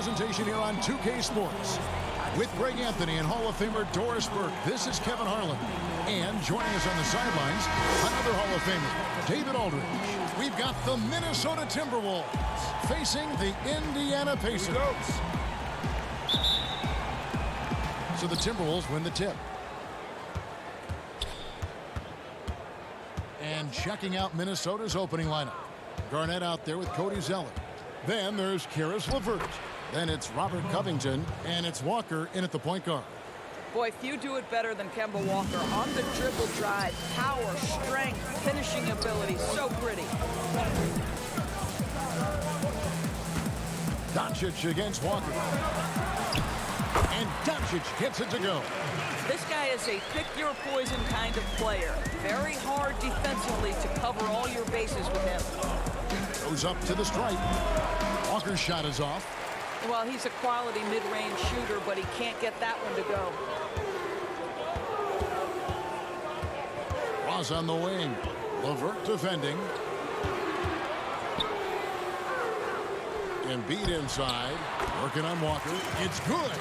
presentation here on 2K Sports. With Greg Anthony and Hall of Famer Doris Burke, this is Kevin Harlan. And joining us on the sidelines, another Hall of Famer, David Aldridge. We've got the Minnesota Timberwolves facing the Indiana Pacers. So the Timberwolves win the tip. And checking out Minnesota's opening lineup. Garnett out there with Cody Zeller. Then there's Karis LeVert. Then it's Robert Covington, and it's Walker in at the point guard. Boy, few do it better than Kemba Walker. On the dribble drive, power, strength, finishing ability, so pretty. Doncic against Walker. And Doncic gets it to go. This guy is a pick-your-poison kind of player. Very hard defensively to cover all your bases with him. Goes up to the stripe. Walker's shot is off. Well, he's a quality mid-range shooter, but he can't get that one to go. Ross on the wing. LeVert defending. Embiid inside. Working on Walker. It's good.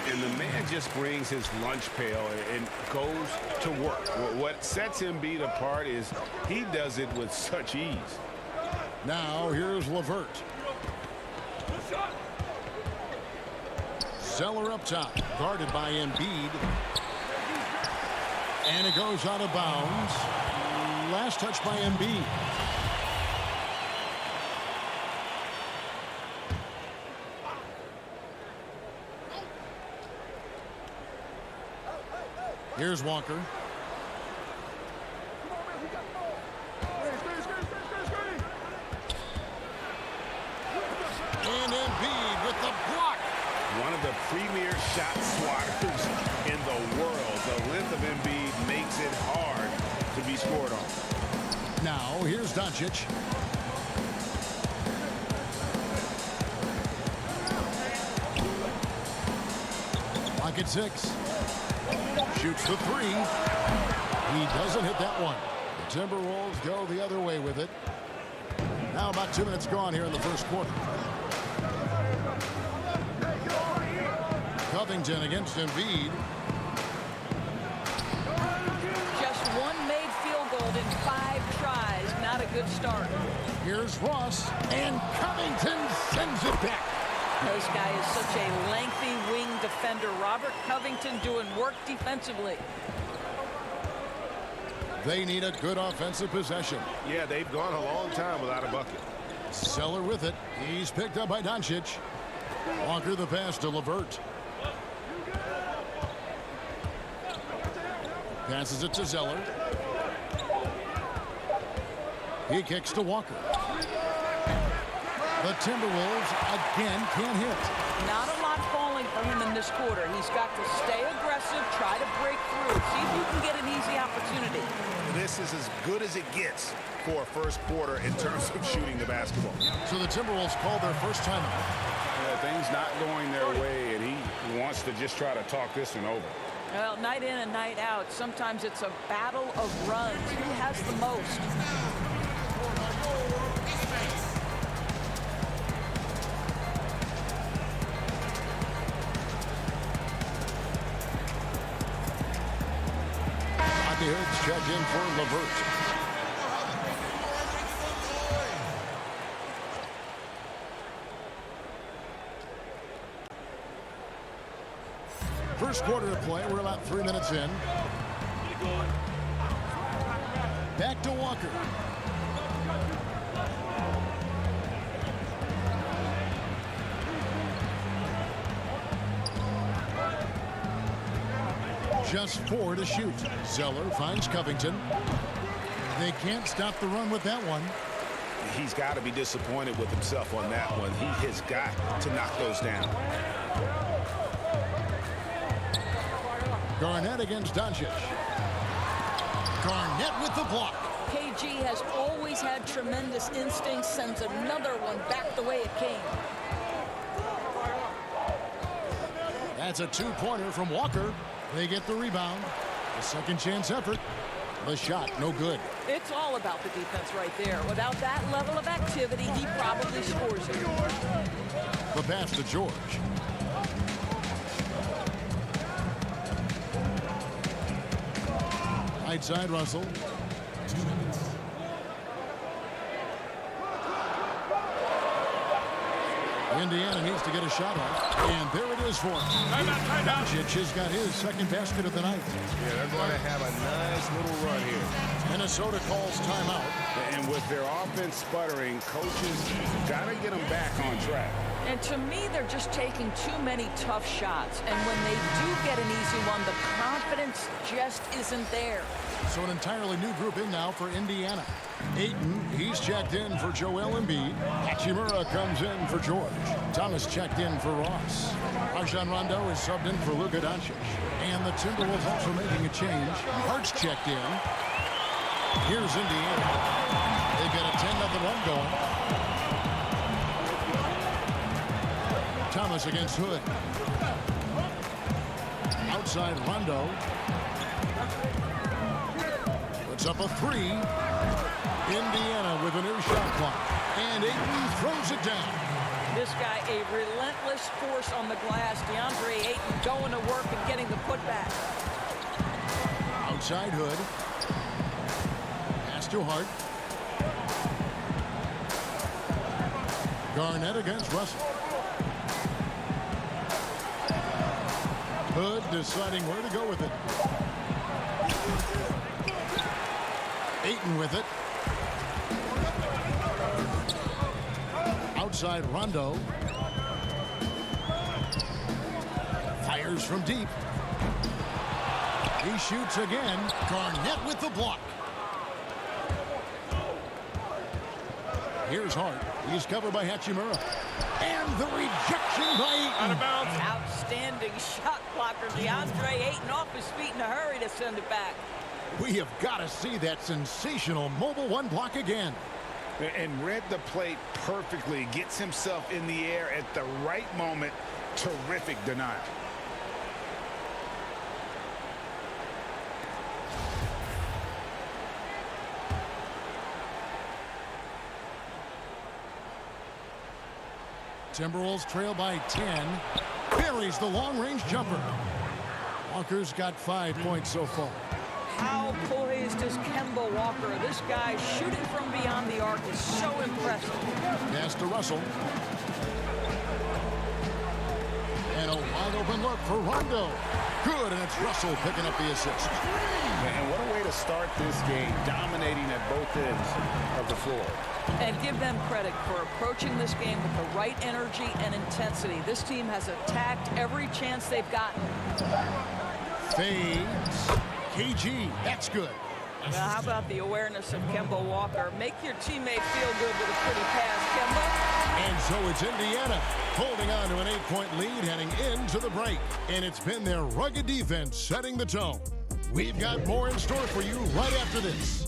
And the man just brings his lunch pail and goes to work. What sets Embiid apart is he does it with such ease. Now here's LeVert. Zeller up top, guarded by Embiid. And it goes out of bounds. Last touch by Embiid. Here's Walker. And Embiid with the block. One of the premier shot swatters in the world. The length of Embiid makes it hard to be scored on. Now here's Doncic. Clock at 6. Shoots the 3. He doesn't hit that one. The Timberwolves go the other way with it. Now about 2 minutes gone here in the first quarter. Covington against Embiid. Just one made field goal in 5 tries. Not a good start. Here's Ross, and Covington sends it back. This guy is such a lengthy wing defender. Robert Covington doing work defensively. They need a good offensive possession. Yeah, they've gone a long time without a bucket. Zeller with it. He's picked up by Doncic. Walker the pass to LeVert. Passes it to Zeller. He kicks to Walker. The Timberwolves again can't hit. Not a lot falling for him in this quarter. He's got to stay aggressive, try to break through, see if you can get an easy opportunity. This is as good as it gets for a first quarter in terms of shooting the basketball. So the Timberwolves call their first timeout. Things not going their way, and he wants to just try to talk this one over. Well, night in and night out, sometimes it's a battle of runs. Who has the most? Rodney Hood's check in for LeVert. First quarter of play. We're about 3 minutes in. Back to Walker. Just 4 to shoot. Zeller finds Covington. They can't stop the run with that one. He's got to be disappointed with himself on that one. He has got to knock those down. Garnett against Doncic. Garnett with the block. KG has always had tremendous instincts, sends another one back the way it came. That's a 2-pointer from Walker. They get the rebound. A second chance effort. The shot, no good. It's all about the defense right there. Without that level of activity, he probably scores it. The pass to George. Right side, Russell. 2 minutes. Indiana needs to get a shot off, and there it is for him. Doncic has got his second basket of the night. Yeah, they're going to have a nice little run here. Minnesota calls timeout. And with their offense sputtering, coaches got to get them back on track. And to me, they're just taking too many tough shots. And when they do get an easy one, the confidence just isn't there. So an entirely new group in now for Indiana. Ayton, he's checked in for Joel Embiid. Hachimura comes in for George. Thomas checked in for Ross. Rajon Rondo is subbed in for Luka Doncic. And the Timberwolves also making a change. Hart's checked in. Here's Indiana. They've got a 10-0 run going. Thomas against Hood. Outside Rondo. Puts up a 3. Indiana with a new shot clock. And Ayton throws it down. This guy, a relentless force on the glass. DeAndre Ayton going to work and getting the putback. Outside Hood. Pass to Hart. Garnett against Russell. Hood deciding where to go with it. Ayton with it. Outside Rondo. Fires from deep. He shoots again. Garnett with the block. Here's Hart. He's covered by Hachimura. And the rejection by Ayton. Out of bounds. Outstanding shot blocker. DeAndre Ayton off his feet in a hurry to send it back. We have got to see that sensational mobile one block again. And read the plate perfectly. Gets himself in the air at the right moment. Terrific denial. Timberwolves trail by 10. Buries the long-range jumper. Walker's got 5 points so far. How poised is Kemba Walker? This guy shooting from beyond the arc is so impressive. Pass to Russell. And a wide-open look for Rondo. Good, and it's Russell picking up the assist. And what a way to start this game, dominating at both ends of the floor. And give them credit for approaching this game with the right energy and intensity. This team has attacked every chance they've gotten. Fades. KG, that's good. Well, how about the awareness of Kemba Walker? Make your teammate feel good with a pretty pass, Kemba. And so it's Indiana holding on to an 8-point lead heading into the break. And it's been their rugged defense setting the tone. We've got more in store for you right after this.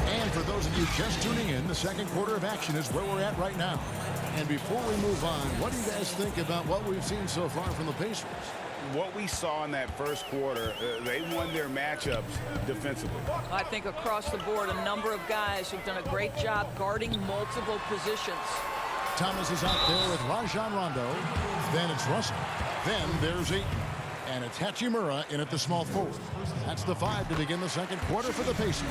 And for those of you just tuning in, the second quarter of action is where we're at right now. And before we move on, what do you guys think about what we've seen so far from the Pacers? What we saw in that first quarter, they won their matchups defensively. I think across the board, a number of guys who've done a great job guarding multiple positions. Thomas is out there with Rajon Rondo. Then it's Russell. Then there's Ayton. And it's Hachimura in at the small forward. That's the 5 to begin the second quarter for the Pacers.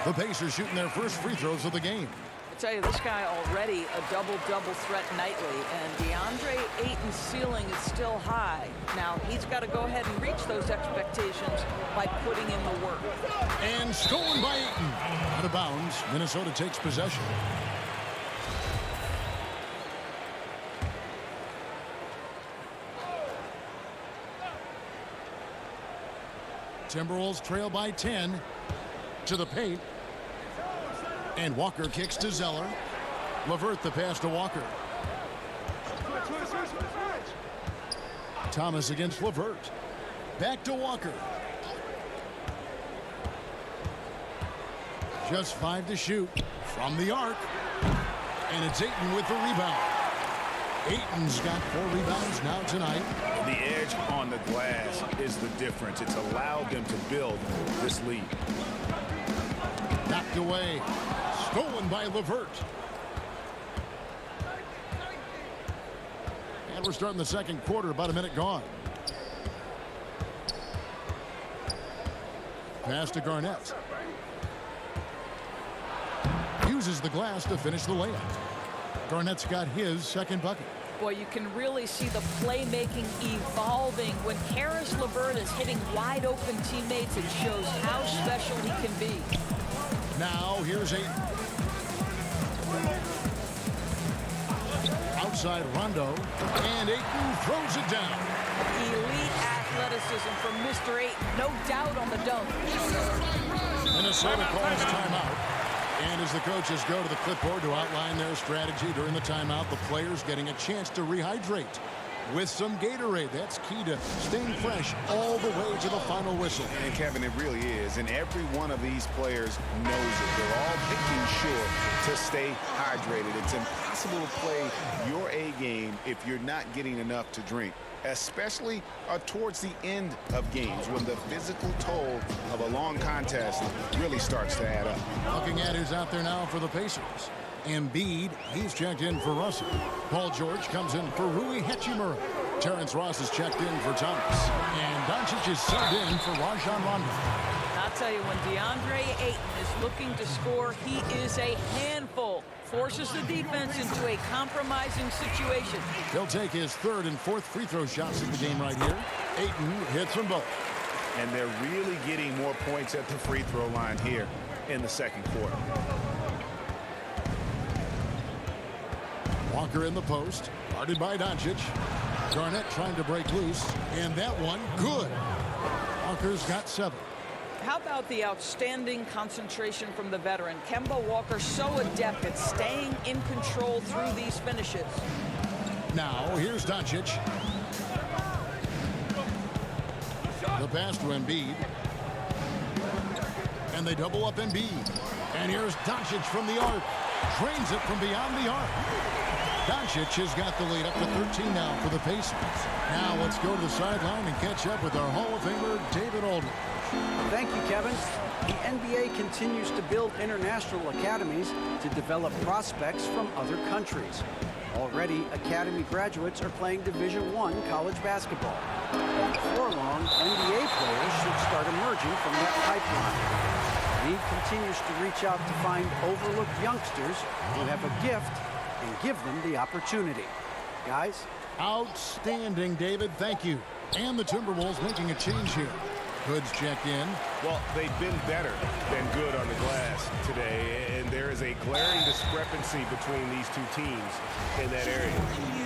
The Pacers shooting their first free throws of the game. I tell you, this guy already a double-double threat nightly, and DeAndre Ayton's ceiling is still high. Now, he's got to go ahead and reach those expectations by putting in the work. And stolen by Ayton. Out of bounds, Minnesota takes possession. Timberwolves trail by 10 to the paint. And Walker kicks to Zeller. LeVert the pass to Walker. Thomas against LeVert. Back to Walker. Just 5 to shoot from the arc. And it's Ayton with the rebound. Ayton's got 4 rebounds now tonight. The edge on the glass is the difference. It's allowed them to build this lead. Knocked away. Stolen by Levert. And we're starting the second quarter, about a minute gone. Pass to Garnett. Uses the glass to finish the layup. Garnett's got his second bucket. Boy, you can really see the playmaking evolving. When Karis LeVert is hitting wide open teammates, it shows how special he can be. Now here's Ayton. Outside Rondo, and Ayton throws it down. Elite athleticism from Mr. Ayton, no doubt on the dunk. Minnesota calls timeout. And as the coaches go to the clipboard to outline their strategy during the timeout, the players getting a chance to rehydrate with some Gatorade. That's key to staying fresh all the way to the final whistle. And Kevin, it really is. And every one of these players knows it. They're all making sure to stay hydrated. It's impossible to play your A game if you're not getting enough to drink, especially towards the end of games when the physical toll of a long contest really starts to add up. Looking at who's out there now for the Pacers. Embiid, he's checked in for Russell. Paul George comes in for Rui Hachimura. Terrence Ross is checked in for Thomas. And Doncic is subbed in for Rajon Rondo. I'll tell you, when DeAndre Ayton is looking to score, he is a handful. Forces the defense into a compromising situation. He'll take his third and fourth free throw shots in the game right here. Ayton hits them both. And they're really getting more points at the free throw line here in the second quarter. Walker in the post, guarded by Doncic. Garnett trying to break loose, and that one good. Walker's got 7. How about the outstanding concentration from the veteran? Kemba Walker, so adept at staying in control through these finishes. Now, here's Doncic. The pass to Embiid. And they double up Embiid. And here's Doncic from the arc. Drains it from beyond the arc. Doncic has got the lead up to 13 now for the Pacers. Now let's go to the sideline and catch up with our Hall of Famer, David Aldridge. Thank you, Kevin. The NBA continues to build international academies to develop prospects from other countries. Already, academy graduates are playing Division I college basketball. And before long, NBA players should start emerging from that pipeline. The league continues to reach out to find overlooked youngsters who have a gift and give them the opportunity. Guys? Outstanding, David. Thank you. And the Timberwolves making a change here. Hood's checked in. Well, they've been better than good on the glass today, and there is a glaring discrepancy between these two teams in that area.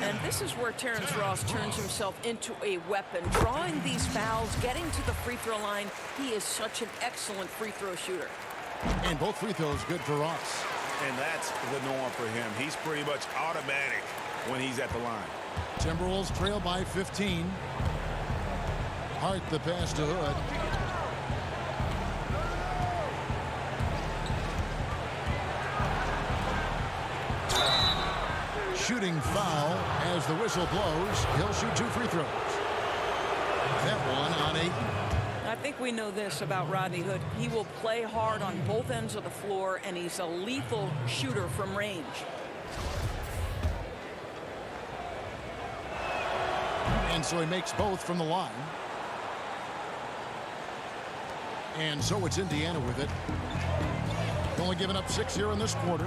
And this is where Terrence Ross turns himself into a weapon, drawing these fouls, getting to the free throw line. He is such an excellent free throw shooter. And both free throws good for Ross. And that's the norm for him. He's pretty much automatic when he's at the line. Timberwolves trail by 15. Hart the pass to Hood. Shooting foul as the whistle blows. He'll shoot 2 free throws. That one on 8. I think we know this about Rodney Hood. He will play hard on both ends of the floor, and he's a lethal shooter from range. And so he makes both from the line. And so it's Indiana with it. Only giving up 6 here in this quarter.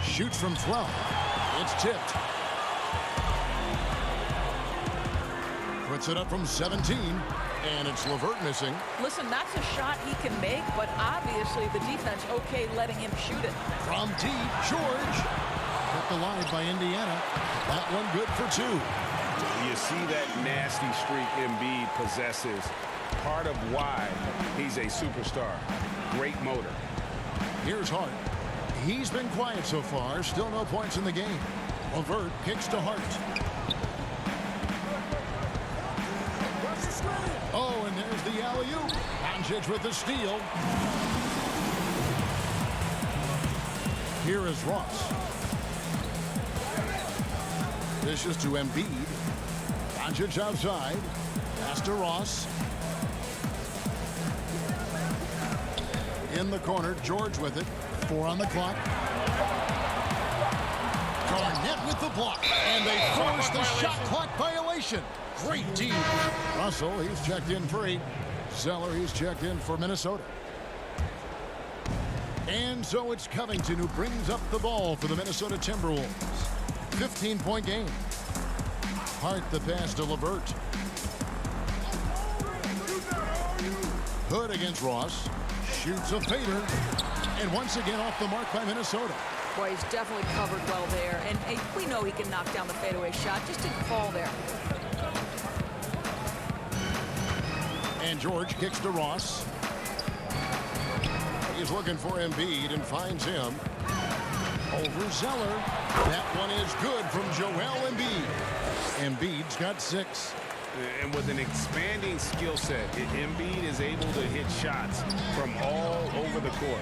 Shoots from 12. It's tipped. Puts it up from 17. And it's LeVert missing. Listen, that's a shot he can make, but obviously the defense okay letting him shoot it. From deep, George. Kept alive by Indiana. That one good for 2. You see that nasty streak Embiid possesses. Part of why he's a superstar. Great motor. Here's Hart. He's been quiet so far. Still no points in the game. LeVert kicks to Hart. Oh, and there's the alley-oop. Doncic with the steal. Here is Ross. Dishes to Embiid. Doncic outside. Pass to Ross. In the corner, George with it. 4 on the clock. Garnett with the block. And they force the shot clock violation. Great D. Russell, he's checked in for 8. Zeller, he's checked in for Minnesota. And so it's Covington who brings up the ball for the Minnesota Timberwolves. 15-point game. Hart the pass to LeVert. Hood against Ross. Shoots a fader. And once again off the mark by Minnesota. Boy, he's definitely covered well there. And we know he can knock down the fadeaway shot. Just didn't fall there. And George kicks to Ross. He's looking for Embiid and finds him. Over Zeller. That one is good from Joel Embiid. Embiid's got 6. And with an expanding skill set, Embiid is able to hit shots from all over the court.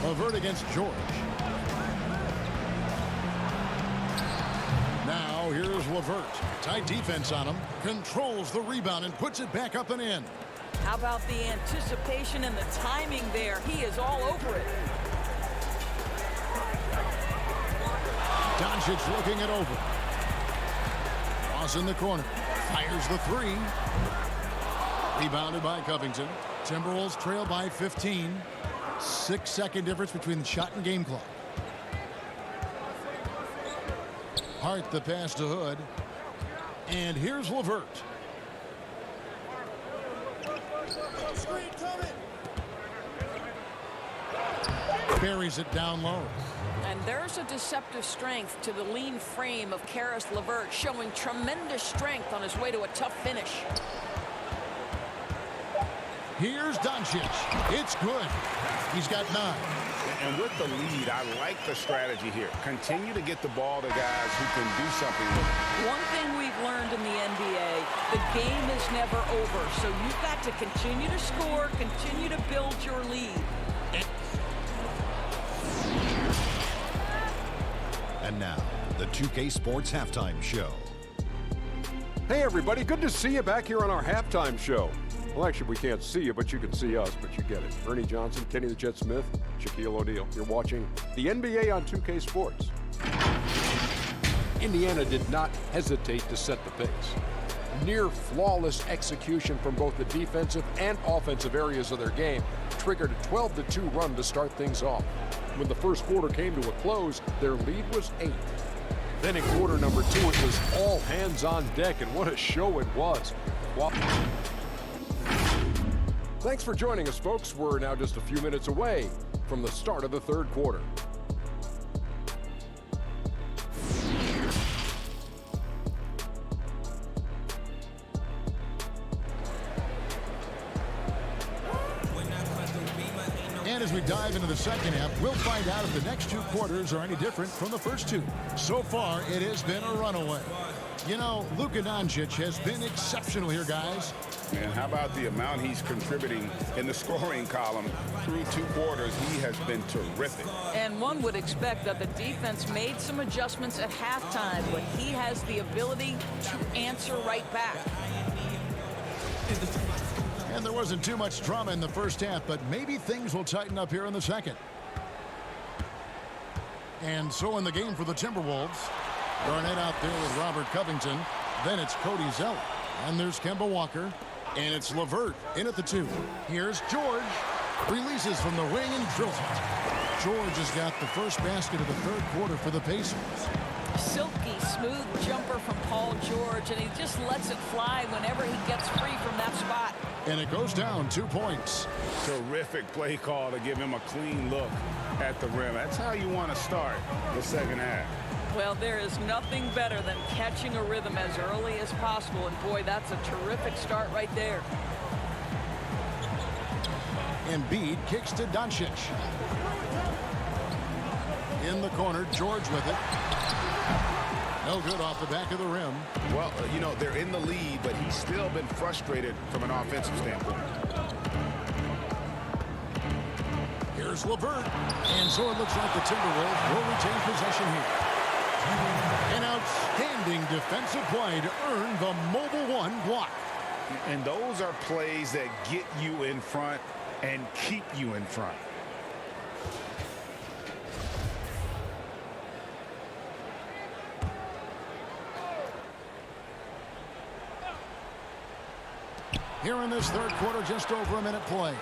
LeVert against George. Now here's LeVert. Tight defense on him. Controls the rebound and puts it back up and in. How about the anticipation and the timing there? He is all over it. Doncic looking it over. Ross in the corner. Fires the 3. Rebounded by Covington. Timberwolves trail by 15. 6-second difference between the shot and game clock. Hart the pass to Hood. And here's LeVert. Buries it down low. And there's a deceptive strength to the lean frame of Karis LeVert, showing tremendous strength on his way to a tough finish. Here's Doncic. It's good. He's got 9. And with the lead, I like the strategy here. Continue to get the ball to guys who can do something with it. One thing we've learned in the NBA, the game is never over. So you've got to continue to score, continue to build your lead. And now, the 2K Sports Halftime Show. Hey, everybody. Good to see you back here on our halftime show. Well, actually, we can't see you, but you can see us, but you get it. Ernie Johnson, Kenny the Jet Smith, Shaquille O'Neal. You're watching the NBA on 2K Sports. Indiana did not hesitate to set the pace. Near flawless execution from both the defensive and offensive areas of their game triggered a 12-2 run to start things off. When the first quarter came to a close, their lead was 8. Then in quarter number 2, it was all hands on deck, and what a show it was. Thanks for joining us, folks. We're now just a few minutes away from the start of the third quarter. And as we dive into the second half, we'll find out if the next 2 quarters are any different from the first 2. So far, it has been a runaway. You know, Luka Doncic has been exceptional here, guys. And how about the amount he's contributing in the scoring column through 2 quarters? He has been terrific. And one would expect that the defense made some adjustments at halftime, but he has the ability to answer right back. And there wasn't too much drama in the first half, but maybe things will tighten up here in the second. And so in the game for the Timberwolves, Garnett out there with Robert Covington. Then it's Cody Zeller. And there's Kemba Walker. And it's LeVert in at the 2. Here's George. Releases from the wing and drills it. George has got the first basket of the third quarter for the Pacers. Silky smooth jumper from Paul George, and he just lets it fly whenever he gets free from that spot. And it goes down 2 points. Terrific play call to give him a clean look at the rim. That's how you want to start the second half. Well, there is nothing better than catching a rhythm as early as possible, and boy, that's a terrific start right there. Embiid kicks to Doncic. In the corner, George with it. No good off the back of the rim. Well, you know, they're in the lead, but he's still been frustrated from an offensive standpoint. Here's LeVert. And so it looks like the Timberwolves will retain possession here. Outstanding defensive play to earn the Mobile One block. And those are plays that get you in front and keep you in front. Here in this third quarter, just over a minute play.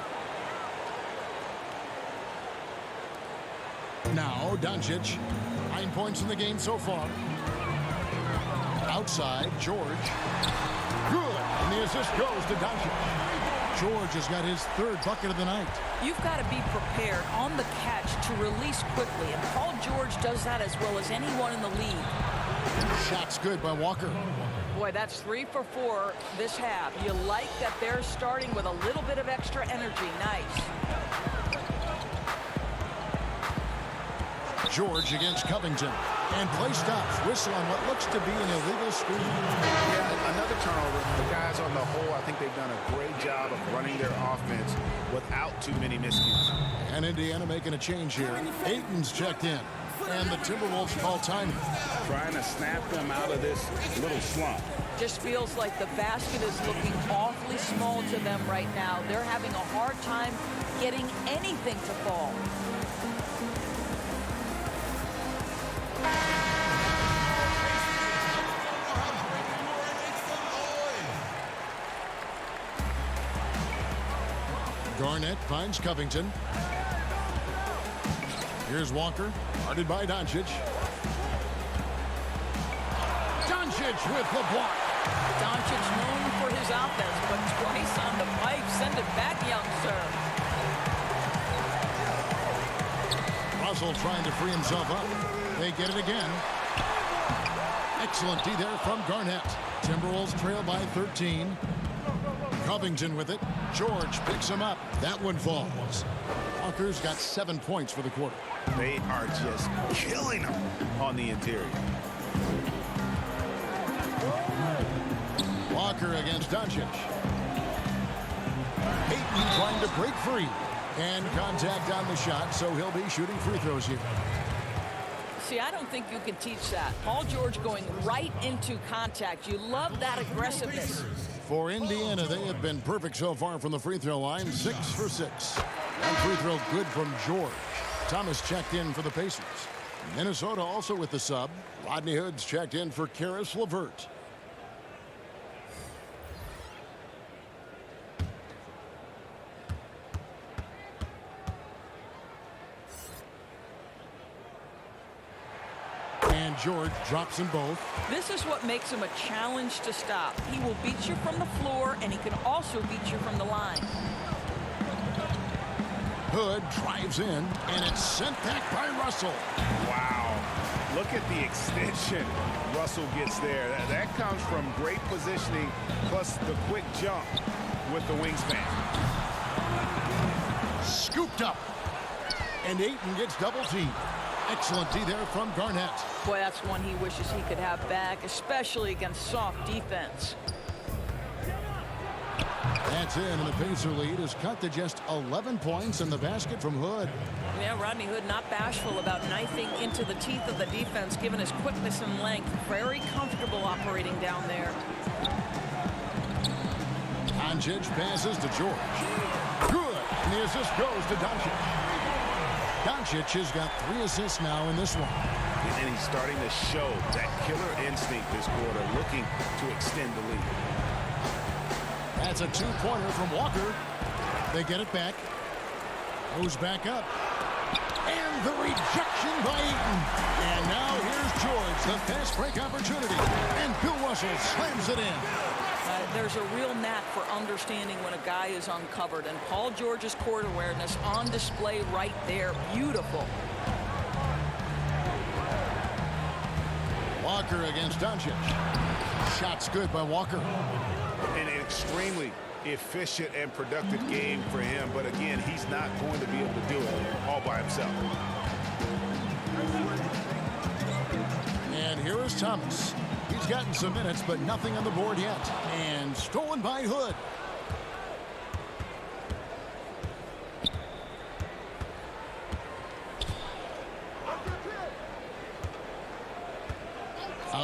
Now, Doncic. 9 points in the game so far. Outside, George. Good. And the assist goes to Doncic. George has got his third bucket of the night. You've got to be prepared on the catch to release quickly, and Paul George does that as well as anyone in the league. Shot's good by Walker. Boy, that's 3 for 4 this half. You like that they're starting with a little bit of extra energy. Nice. George against Covington. And play stops. Whistle on what looks to be an illegal screen. Yeah, another turnover. The guys on the whole, I think they've done a great job of running their offense without too many miscues. And Indiana making a change here. Ayton's checked in. And the Timberwolves call time. Trying to snap them out of this little slump. Just feels like the basket is looking awfully small to them right now. They're having a hard time getting anything to fall. Garnett finds Covington. Here's Walker, guarded by Doncic. Doncic with the block. Doncic known for his offense, but twice on the pipe. Send it back, young sir. Russell trying to free himself up. They get it again. Excellent D there from Garnett. Timberwolves trail by 13. Covington with it. George picks him up. That one falls. Walker's got 7 points for the quarter. They are just killing them on the interior. Walker against Doncic. Ayton trying to break free. And contact on the shot, so he'll be shooting free throws here. See, I don't think you can teach that. Paul George going right into contact. You love that aggressiveness. For Indiana, they have been perfect so far from the free throw line. 6 for 6. One free throw good from George. Thomas checked in for the Pacers. Minnesota also with the sub. Rodney Hood's checked in for Karis LeVert. And George drops them both. This is what makes him a challenge to stop. He will beat you from the floor, and he can also beat you from the line. Hood drives in, and it's sent back by Russell. Wow. Look at the extension Russell gets there. That comes from great positioning, plus the quick jump with the wingspan. Scooped up. And Ayton gets double teamed. Excellent D there from Garnett. Boy, that's one he wishes he could have back, especially against soft defense. That's in, and the Pacer lead is cut to just 11 points in the basket from Hood. Yeah, Rodney Hood not bashful about knifing into the teeth of the defense, given his quickness and length. Very comfortable operating down there. Doncic passes to George. Good, and the assist goes to Doncic. Doncic has got 3 assists now in this one. And he's starting to show that killer instinct this quarter, looking to extend the lead. That's a 2-pointer from Walker. They get it back. Goes back up. And the rejection by Ayton. And now here's George, the fast break opportunity. And Bill Russell slams it in. There's a real knack for understanding when a guy is uncovered, and Paul George's court awareness on display right there. Beautiful. Walker against Doncic. Shot's good by Walker. An extremely efficient and productive game for him, but again, he's not going to be able to do it all by himself. And here is Thomas. He's gotten some minutes, but nothing on the board yet. And stolen by Hood.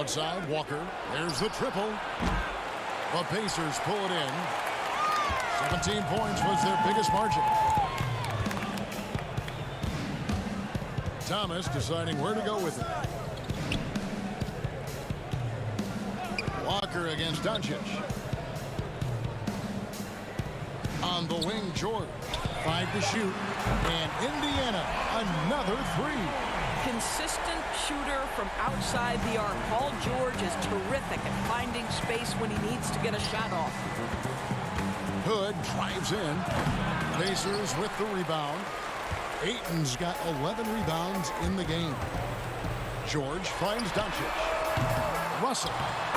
Outside, Walker. There's the triple. The Pacers pull it in. 17 points was their biggest margin. Thomas deciding where to go with it. Walker against Doncic. On the wing, George. 5 to shoot. And Indiana, another 3. Consistent shooter from outside the arc. Paul George is terrific at finding space when he needs to get a shot off. Hood drives in. Pacers with the rebound. Ayton's got 11 rebounds in the game. George finds Doncic. Russell,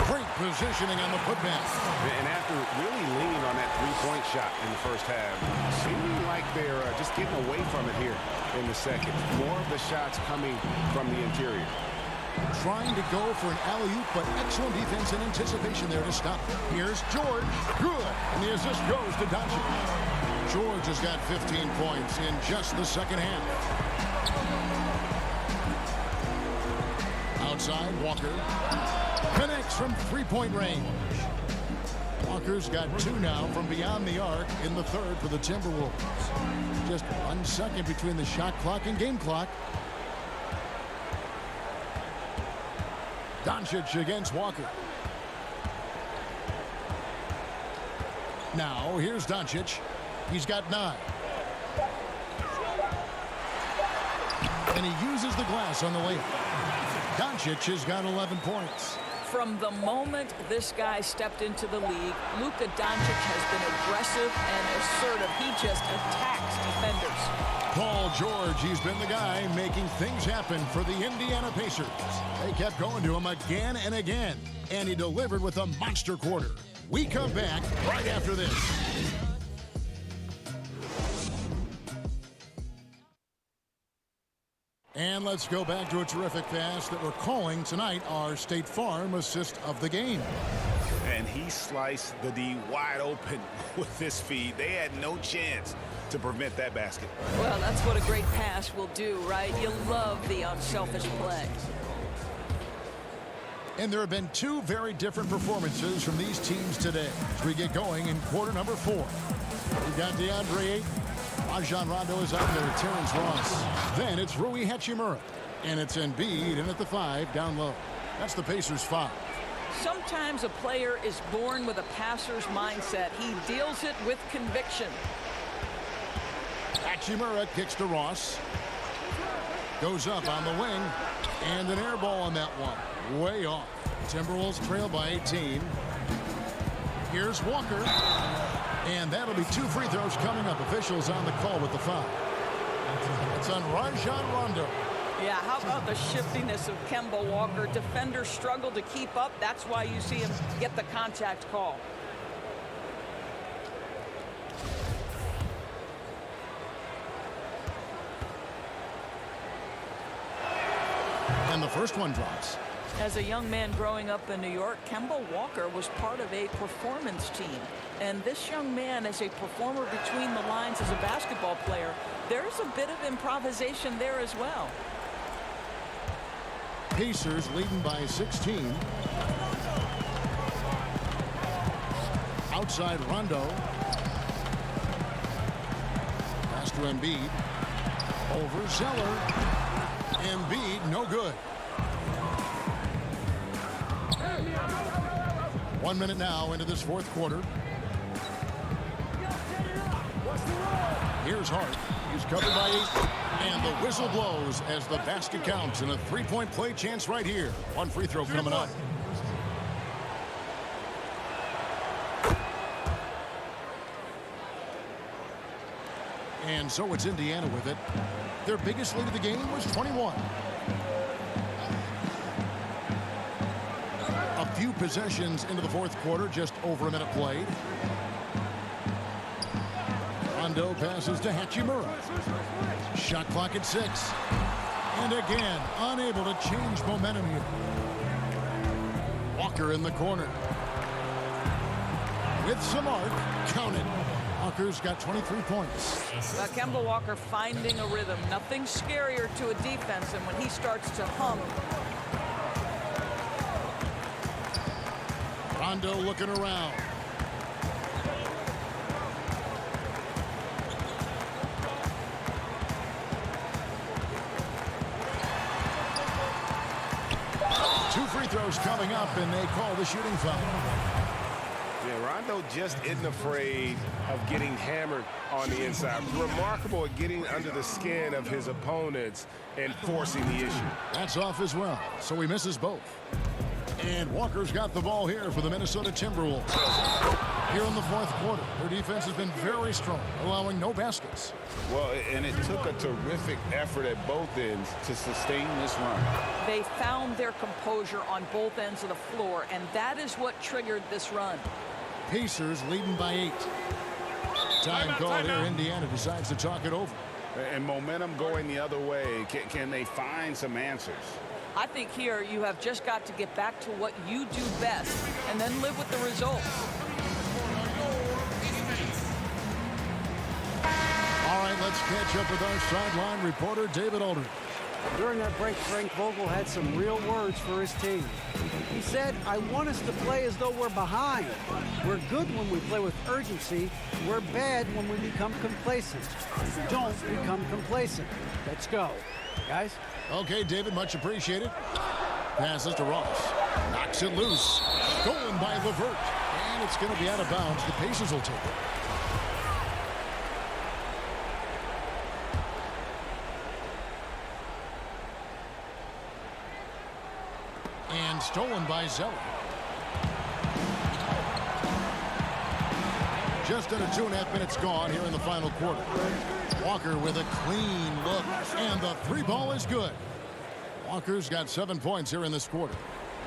great positioning on the putback. And after really leaning on that three-point shot in the first half, seeming like they're just getting away from it here in the second. More of the shots coming from the interior. Trying to go for an alley-oop, but excellent defense and anticipation there to stop. Here's George. Good. And the assist goes to Doncic. George has got 15 points in just the second half. Outside, Walker connects from three-point range. Walker's got 2 now from beyond the arc in the third for the Timberwolves. Just 1 second between the shot clock and game clock. Doncic against Walker. Now, here's Doncic. He's got 9. And he uses the glass on the layup. Doncic has got 11 points. From the moment this guy stepped into the league, Luka Doncic has been aggressive and assertive. He just attacks defenders. Paul George, he's been the guy making things happen for the Indiana Pacers. They kept going to him again and again, and he delivered with a monster quarter. We come back right after this. And let's go back to a terrific pass that we're calling tonight our State Farm assist of the game. And he sliced the D wide open with this feed. They had no chance to prevent that basket. Well, that's what a great pass will do, right? You love the unselfish play. And there have been 2 very different performances from these teams today as we get going in quarter number 4. We've got DeAndre Ayton. Rajon Rondo is out there with Terrence Ross. Then it's Rui Hachimura. And it's Embiid in at the 5 down low. That's the Pacers 5. Sometimes a player is born with a passer's mindset. He deals it with conviction. Hachimura kicks to Ross. Goes up on the wing. And an air ball on that one. Way off. Timberwolves trail by 18. Here's Walker. And that'll be 2 free throws coming up. Officials on the call with the foul. It's on Rajon Rondo. Yeah, how about the shiftiness of Kemba Walker? Defenders struggle to keep up. That's why you see him get the contact call. And the first one drops. As a young man growing up in New York, Kemba Walker was part of a performance team. And this young man, as a performer between the lines as a basketball player, there's a bit of improvisation there as well. Pacers leading by 16. Outside Rondo. Pass to Embiid. Over Zeller. Embiid, no good. 1 minute now into this fourth quarter. Here's Hart. He's covered by 8. And the whistle blows as the basket counts. And a 3-point play chance right here. 1 free throw coming up. And so it's Indiana with it. Their biggest lead of the game was 21. A few possessions into the fourth quarter, just over a minute played. Rondo passes to Hachimura. Shot clock at 6. And again, unable to change momentum here. Walker in the corner. With some arc, count it. Walker's got 23 points. Kemba Walker finding a rhythm. Nothing scarier to a defense than when he starts to hum. Rondo looking around. Two free throws coming up, and they call the shooting foul. Yeah, Rondo just isn't afraid of getting hammered on the inside. Remarkable at getting under the skin of his opponents and forcing the issue. That's off as well, so he misses both. And Walker's got the ball here for the Minnesota Timberwolves. Here in the fourth quarter, their defense has been very strong, allowing no baskets. Well, and it took a terrific effort at both ends to sustain this run. They found their composure on both ends of the floor, and that is what triggered this run. Pacers leading by 8. Time called here. Indiana decides to talk it over. And momentum going the other way. Can they find some answers? I think here you have just got to get back to what you do best and then live with the results. All right, let's catch up with our sideline reporter, David Aldridge. During that break, Frank Vogel had some real words for his team. He said, I want us to play as though we're behind. We're good when we play with urgency. We're bad when we become complacent. Don't become complacent. Let's go. Guys? Okay, David, much appreciated. Passes to Ross. Knocks it loose. Stolen by LeVert. And it's going to be out of bounds. The Pacers will take it. And stolen by Zeller. Just under 2.5 minutes gone here in the final quarter. Walker with a clean look, and the three ball is good. Walker's got 7 points here in this quarter.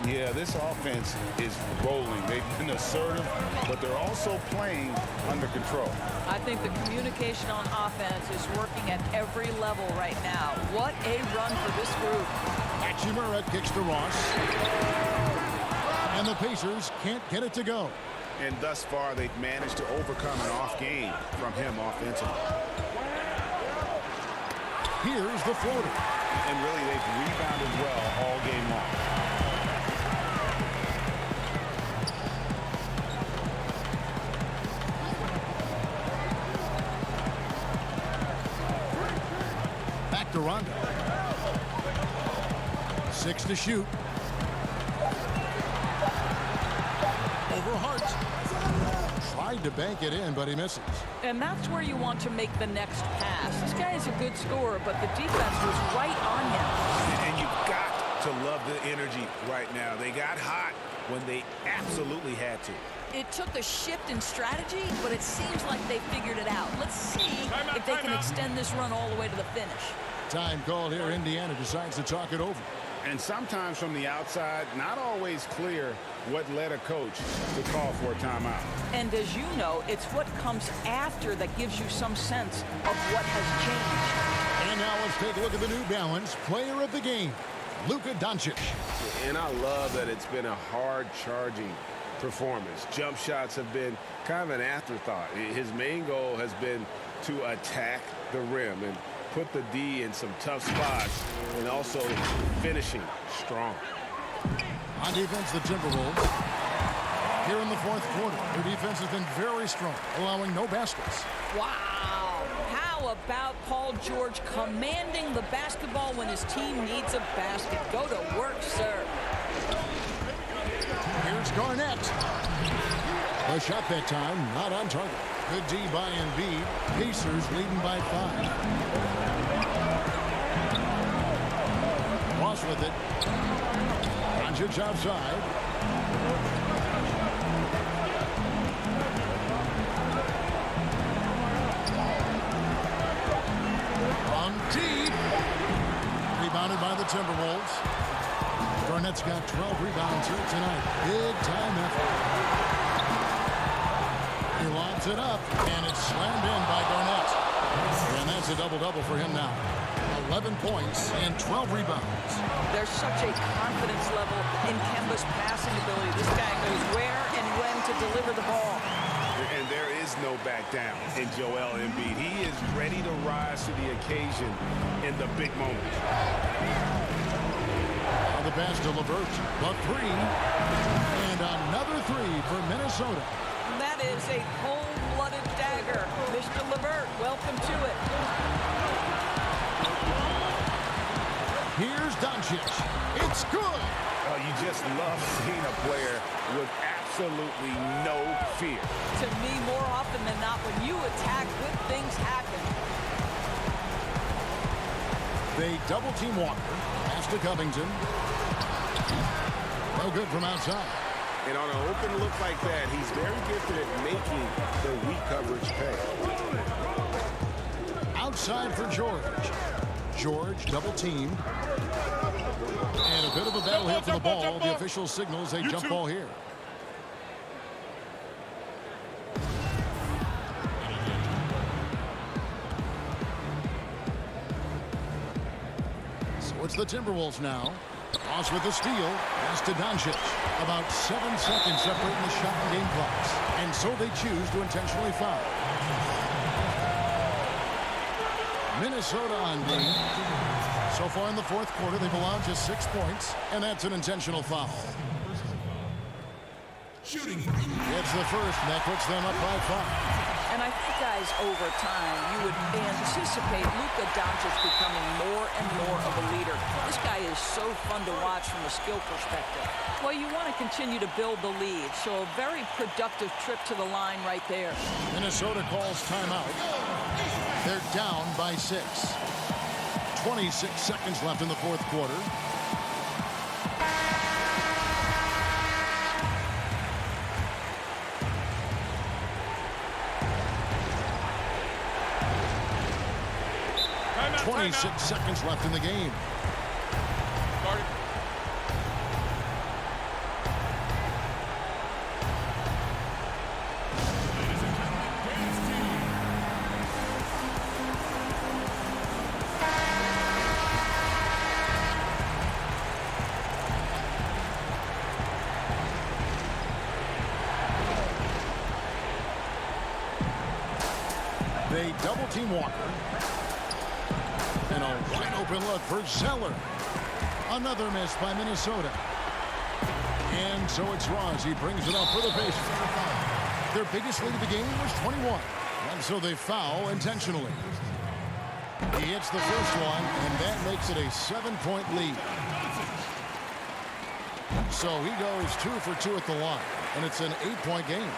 Yeah, this offense is rolling. They've been assertive, but they're also playing under control. I think the communication on offense is working at every level right now. What a run for this group. Hachimura kicks to Ross. And the Pacers can't get it to go. And thus far, they've managed to overcome an off game from him offensively. Here's the floater. And really, they've rebounded well all game long. Back to Rondo. 6 to shoot. Over Hart. Tried to bank it in, but he misses. And that's where you want to make the next pass. This guy is a good scorer, but the defense was right on him. And you've got to love the energy right now. They got hot when they absolutely had to. It took a shift in strategy, but it seems like they figured it out. Let's see if they can extend this run all the way to the finish. Time called here. Indiana decides to talk it over. And sometimes from the outside, not always clear what led a coach to call for a timeout. And as you know, it's what comes after that gives you some sense of what has changed. And now let's take a look at the New Balance player of the game, Luka Doncic. And I love that it's been a hard-charging performance. Jump shots have been kind of an afterthought. His main goal has been to attack the rim and put the D in some tough spots and also finishing strong. On defense, the Timberwolves. Here in the fourth quarter, their defense has been very strong, allowing no baskets. Wow. How about Paul George commanding the basketball when his team needs a basket? Go to work, sir. Here's Garnett. The shot that time, not on target. Good D by Embiid. Pacers leading by 5. Ross with it. Doncic outside. From deep. Rebounded by the Timberwolves. Garnett's got 12 rebounds here tonight. Big time effort. He lobs it up, and it's slammed in by Garnett. And that's a double-double for him now. 11 points and 12 rebounds. There's such a confidence level in Kemba's passing ability. This guy knows where and when to deliver the ball. And there is no back down in Joel Embiid. He is ready to rise to the occasion in the big moments. Now the pass to LeVert. The three. And another three for Minnesota. That is a cold-blooded dagger. Mr. LeVert, welcome to it. Here's Doncic. It's good. Oh, you just love seeing a player with absolutely no fear. To me, more often than not, when you attack, good things happen. They double-team Walker. Pass to Covington. No good from outside. And on an open look like that, he's very gifted at making the weak coverage pay. Outside for George. George double-teamed. And a bit of a battle here for the ball. The official signals a jump ball here. So it's the Timberwolves now. Ross with the steal. Pass to Doncic. About 7 seconds separating the shot and game clocks. And so they choose to intentionally foul. Minnesota on D. So far in the fourth quarter, they've allowed just 6 points, and that's an intentional foul. It's the first, and that puts them up by 5. And I think, guys, over time, you would anticipate Luka Doncic becoming more and more of a leader. This guy is so fun to watch from a skill perspective. Well, you want to continue to build the lead, so a very productive trip to the line right there. Minnesota calls timeout. They're down by 6. 26 seconds left in the fourth quarter. Timeout, 26 seconds left in the game. They double-team Walker. And a wide-open look for Zeller. Another miss by Minnesota. And so it's Ross. He brings it up for the Pacers. Their biggest lead of the game was 21. And so they foul intentionally. He hits the first one, and that makes it a 7-point lead. So he goes 2 for 2 at the line, and it's an 8-point game.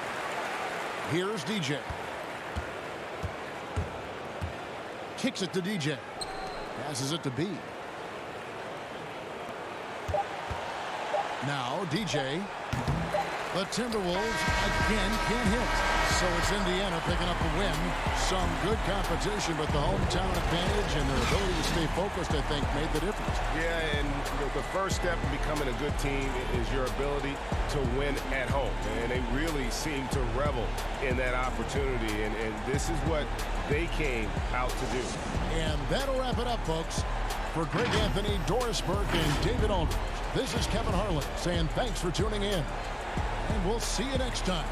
Here's DJ. Kicks it to DJ. Passes it to B. Now DJ. The Timberwolves again can't hit. So it's Indiana picking up the win. Some good competition, but the hometown advantage and their ability to stay focused, I think, made the difference. Yeah, and the first step in becoming a good team is your ability to win at home. And they really seem to revel in that opportunity. And this is what they came out to do. And that'll wrap it up, folks. For Greg Anthony, Doris Burke, and David Aldridge, this is Kevin Harlan saying thanks for tuning in. And we'll see you next time.